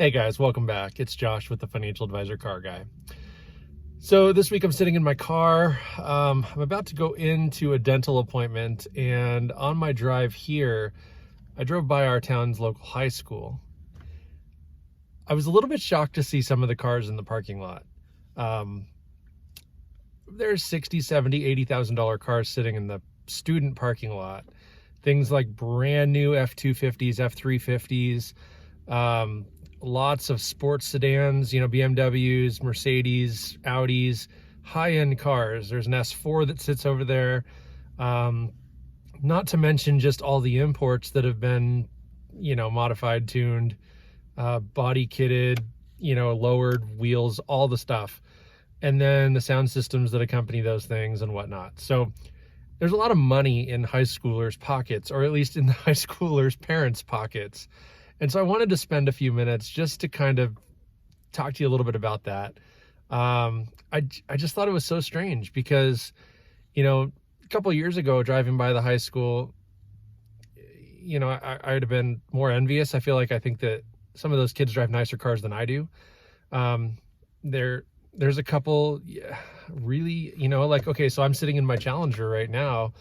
Hey guys, welcome back. It's Josh with the Financial Advisor Car Guy. So this week I'm sitting in my car. I'm about to go into a dental appointment, and on my drive here, I drove by our town's local high school. I was a little bit shocked to see some of the cars in the parking lot. There's $60,000, $70,000, $80,000 cars sitting in the student parking lot. Things like brand new F-250s, F-350s, lots of sports sedans, BMWs, Mercedes, Audis, high-end cars. There's an S4 that sits over there. Not to mention just all the imports that have been, modified, tuned, body kitted, lowered wheels, all the stuff. And then the sound systems that accompany those things and whatnot. So there's a lot of money in high schoolers' pockets, or at least in the high schoolers' parents' pockets. And so I wanted to spend a few minutes just to kind of talk to you a little bit about that. I just thought it was so strange because, a couple of years ago, driving by the high school, I'd have been more envious. I think that some of those kids drive nicer cars than I do. There's a couple really, okay, so I'm sitting in my Challenger right now.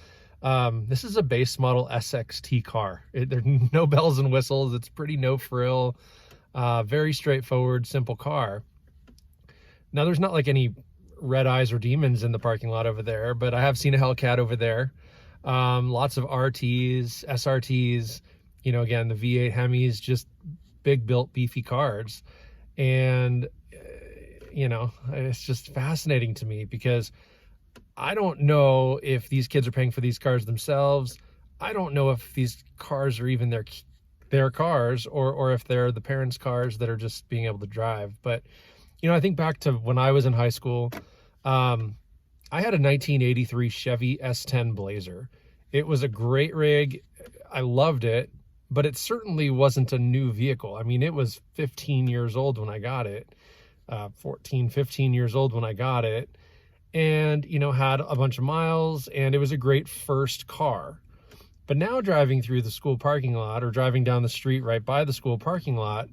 This is a base model SXT car. There's no bells and whistles. It's pretty no frill, very straightforward, simple car. Now there's not like any red eyes or demons in the parking lot over there, but I have seen a Hellcat over there. Lots of RTs, SRTs, again, the V8 Hemis, just big built beefy cars. And, it's just fascinating to me because I don't know if these kids are paying for these cars themselves. I don't know if these cars are even their cars or if they're the parents' cars that are just being able to drive. But, I think back to when I was in high school, I had a 1983 Chevy S10 Blazer. It was a great rig. I loved it, but it certainly wasn't a new vehicle. I mean, it was 15 years old when I got it, 14, 15 years old when I got it. And, had a bunch of miles, and it was a great first car. But now driving through the school parking lot or driving down the street right by the school parking lot,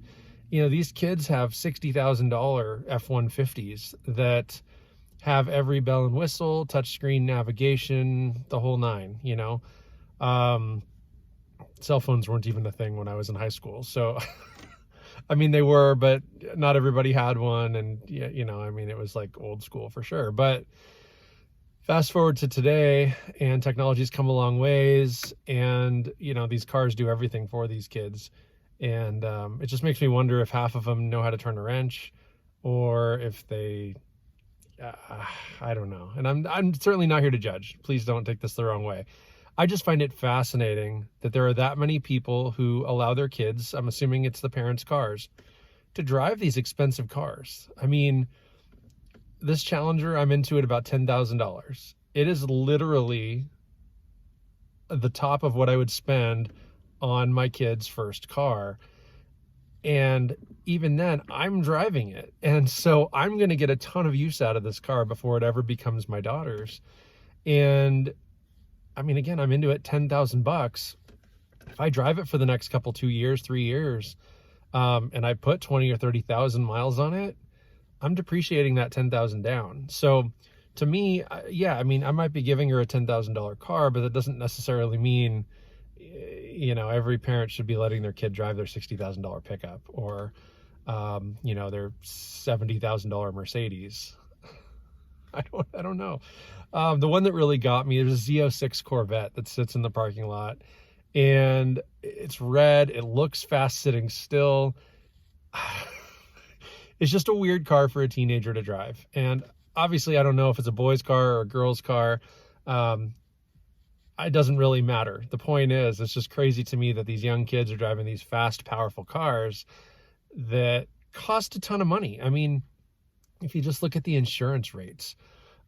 these kids have $60,000 F-150s that have every bell and whistle, touchscreen navigation, the whole nine, Cell phones weren't even a thing when I was in high school. So, I mean, they were, but not everybody had one. And, it was like old school for sure. But fast forward to today, and technology's come a long ways. And, these cars do everything for these kids. And it just makes me wonder if half of them know how to turn a wrench, or if they, I don't know. And I'm certainly not here to judge. Please don't take this the wrong way. I just find it fascinating that there are that many people who allow their kids, I'm assuming it's the parents' cars, to drive these expensive cars. I mean, this Challenger, I'm into at about $10,000. It is literally the top of what I would spend on my kid's first car. And even then, I'm driving it. And so I'm going to get a ton of use out of this car before it ever becomes my daughter's. And I mean, again, I'm into it, $10,000. If I drive it for the next 2 years, 3 years, and I put 20 or 30,000 miles on it, I'm depreciating that 10,000 down. So to me, I mean, I might be giving her a $10,000 car, but that doesn't necessarily mean, every parent should be letting their kid drive their $60,000 pickup or, their $70,000 Mercedes. I don't know. The one that really got me, there's a Z06 Corvette that sits in the parking lot, and it's red. It looks fast sitting still. It's just a weird car for a teenager to drive. And obviously I don't know if it's a boy's car or a girl's car. It doesn't really matter. The point is, it's just crazy to me that these young kids are driving these fast, powerful cars that cost a ton of money. I mean, if you just look at the insurance rates,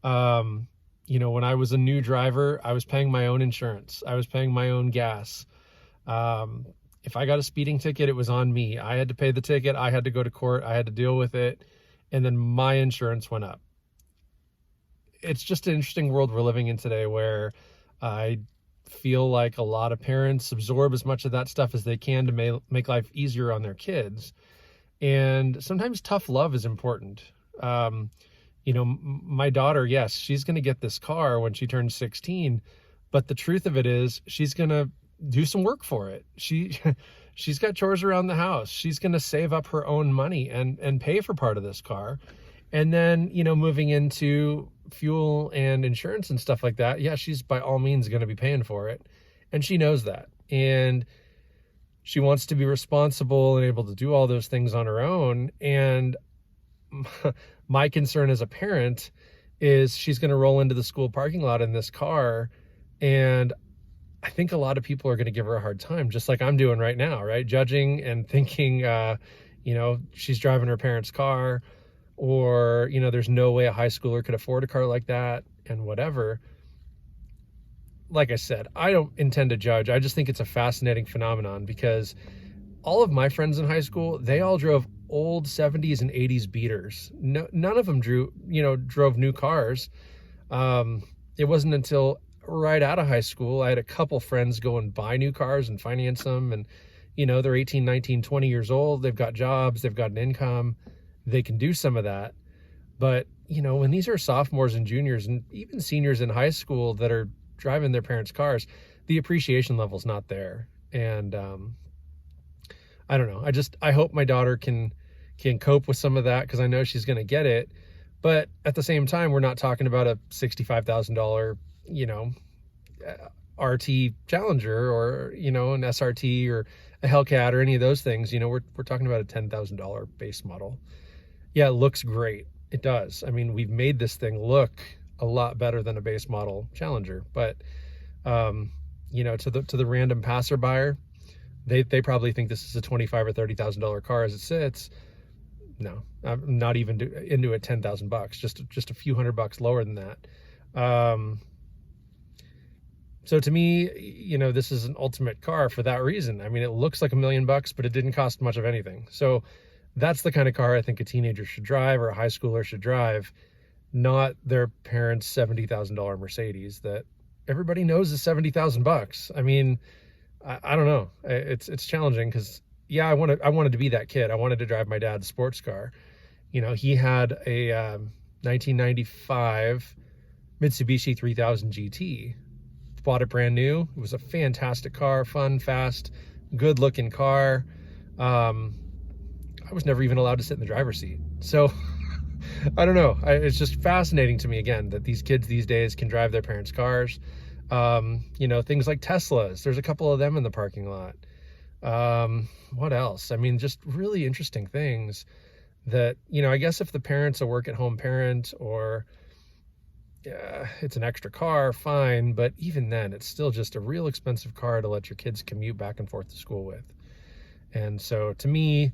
when I was a new driver, I was paying my own insurance. I was paying my own gas. If I got a speeding ticket, it was on me. I had to pay the ticket. I had to go to court. I had to deal with it. And then my insurance went up. It's just an interesting world we're living in today where I feel like a lot of parents absorb as much of that stuff as they can to make life easier on their kids. And sometimes tough love is important. My daughter, yes, she's going to get this car when she turns 16, but the truth of it is she's going to do some work for it. She's got chores around the house. She's going to save up her own money and pay for part of this car. And then, moving into fuel and insurance and stuff like that, yeah, she's by all means going to be paying for it. And she knows that. And she wants to be responsible and able to do all those things on her own. And my concern as a parent is she's going to roll into the school parking lot in this car. And I think a lot of people are going to give her a hard time, just like I'm doing right now, right? Judging and thinking, she's driving her parents' car, or, there's no way a high schooler could afford a car like that, and whatever. Like I said, I don't intend to judge. I just think it's a fascinating phenomenon, because all of my friends in high school, they all drove old 70s and 80s beaters. No, none of them drove new cars. It wasn't until right out of high school, I had a couple friends go and buy new cars and finance them. And, they're 18, 19, 20 years old. They've got jobs. They've got an income. They can do some of that. But, when these are sophomores and juniors and even seniors in high school that are driving their parents' cars, the appreciation level's not there. And I don't know. I hope my daughter can cope with some of that, because I know she's going to get it. But at the same time, we're not talking about a $65,000, RT Challenger, or, an SRT or a Hellcat or any of those things. We're talking about a $10,000 base model. Yeah, it looks great. It does. I mean, we've made this thing look a lot better than a base model Challenger, but to the random passerby, they probably think this is a $25,000 or $30,000 car as it sits. No, I'm not even into it. $10,000, just a few $100 lower than that. So to me, this is an ultimate car for that reason. I mean, it looks like $1 million, but it didn't cost much of anything. So that's the kind of car I think a teenager should drive, or a high schooler should drive, not their parents' $70,000 Mercedes that everybody knows is $70,000. I mean, I don't know. It's challenging, because I wanted to be that kid. I wanted to drive my dad's sports car. He had a 1995 Mitsubishi 3000 GT. Bought it brand new. It was a fantastic car, fun, fast, good looking car. I was never even allowed to sit in the driver's seat. So I don't know. It's just fascinating to me, again, that these kids these days can drive their parents' cars. Things like Teslas. There's a couple of them in the parking lot. What else? I mean, just really interesting things that, I guess if the parent's a work-at-home parent, or it's an extra car, fine. But even then, it's still just a real expensive car to let your kids commute back and forth to school with. And so to me,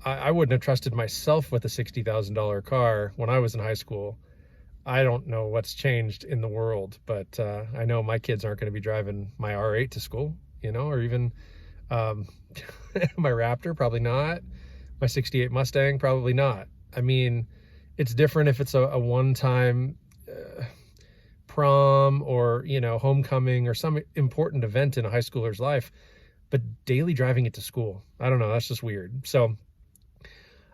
I wouldn't have trusted myself with a $60,000 car when I was in high school. I don't know what's changed in the world, but I know my kids aren't going to be driving my R8 to school, or even my Raptor, probably not. My 68 Mustang, probably not. I mean, it's different if it's a one-time prom, or, homecoming, or some important event in a high schooler's life. But daily driving it to school, I don't know, that's just weird. So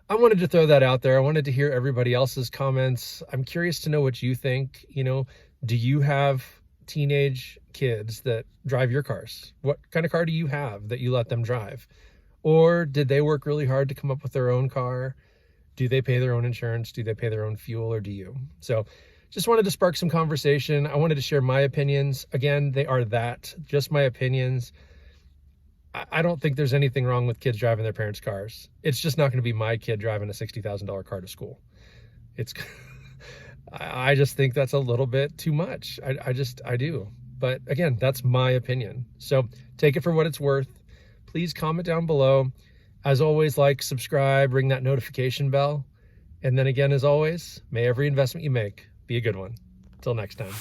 I wanted to throw that out there. I wanted to hear everybody else's comments. I'm curious to know what you think. Do you have teenage kids that drive your cars? What kind of car do you have that you let them drive? Or did they work really hard to come up with their own car? Do they pay their own insurance? Do they pay their own fuel, or do you? So just wanted to spark some conversation. I wanted to share my opinions. Again, they are just my opinions. I don't think there's anything wrong with kids driving their parents' cars. It's just not going to be my kid driving a $60,000 car to school. I just think that's a little bit too much. I do. But again, that's my opinion. So take it for what it's worth. Please comment down below. As always, like, subscribe, ring that notification bell. And then again, as always, may every investment you make be a good one. Till next time.